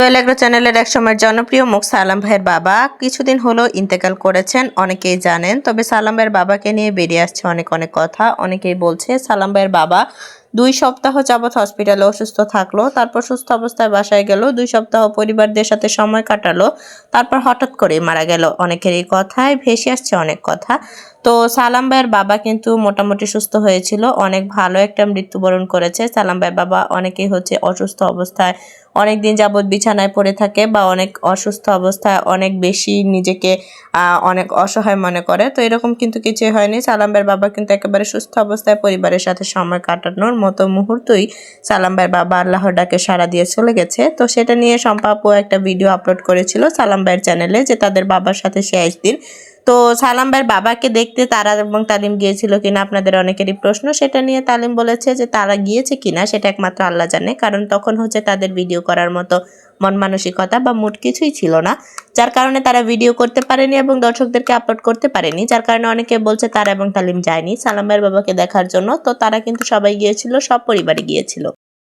Sohel agro চ্যানেলের এক সময়ের জনপ্রিয় মুখ সালাম ভাইয়ের বাবা কিছুদিন হলো ইন্তেকাল করেছেন, অনেকেই জানেন। তবে সালাম ভাইয়ের বাবাকে নিয়ে বেরিয়ে আসছে অনেক অনেক কথা। অনেকেই বলছে সালাম ভাইয়ের বাবা 2 সপ্তাহ যাবৎ হসপিটালে অসুস্থ থাকলো, তারপর সুস্থ অবস্থায় বাসায় গেল, 2 সপ্তাহ পরিবারদের সাথে সময় কাটালো, তারপর হঠাৎ করে মারা গেল। অনেকের এই কথায় ভেসে আসছে অনেক কথা। তো সালাম ভাইয়ের বাবা কিন্তু মোটামুটি সুস্থ হয়েছিল, অনেক ভালো একটা মৃত্যুবরণ করেছে। সালাম ভাইয়ের বাবা অনেকেই অসুস্থ অবস্থায় অনেক দিন যাবৎ বিছানায় পড়ে থাকে বা অনেক অসুস্থ অবস্থায় অনেক বেশি নিজেকে অনেক অসহায় মনে করে। তো এরকম কিন্তু কিছুই হয়নি। সালাম ভাইয়ের বাবা কিন্তু একেবারে সুস্থ অবস্থায় পরিবারের সাথে সময় কাটানোর মতো মুহূর্তই সালাম ভাইয়ের বাবা আল্লাহর ডাকে সাড়া দিয়ে চলে গেছে। তো সেটা নিয়ে শম্পা আপু একটা ভিডিও আপলোড করেছিল সালাম ভাইয়ের চ্যানেলে, যে তাদের বাবার সাথে শেষ দিন। তো সালাম ভাইয়ের বাবাকে দেখতে তারা এবং তালিম গিয়েছিল কিনা আপনাদের অনেকেরই প্রশ্ন। সেটা নিয়ে তালিম বলেছে যে তারা গিয়েছে কিনা সেটা একমাত্র আল্লাহ জানে, কারণ তখন তাদের ভিডিও করার মতো মন মানসিকতা বা মুড কিছুই ছিল না, যার কারণে তারা ভিডিও করতে পারেনি এবং দর্শকদেরকে আপলোড করতে পারেনি। যার কারণে অনেকে বলছে তারা এবং তালিম যায়নি সালাম ভাইয়ের বাবাকে দেখার জন্য। তো তারা কিন্তু সবাই গিয়েছিল, সব পরিবারে গিয়েছিল।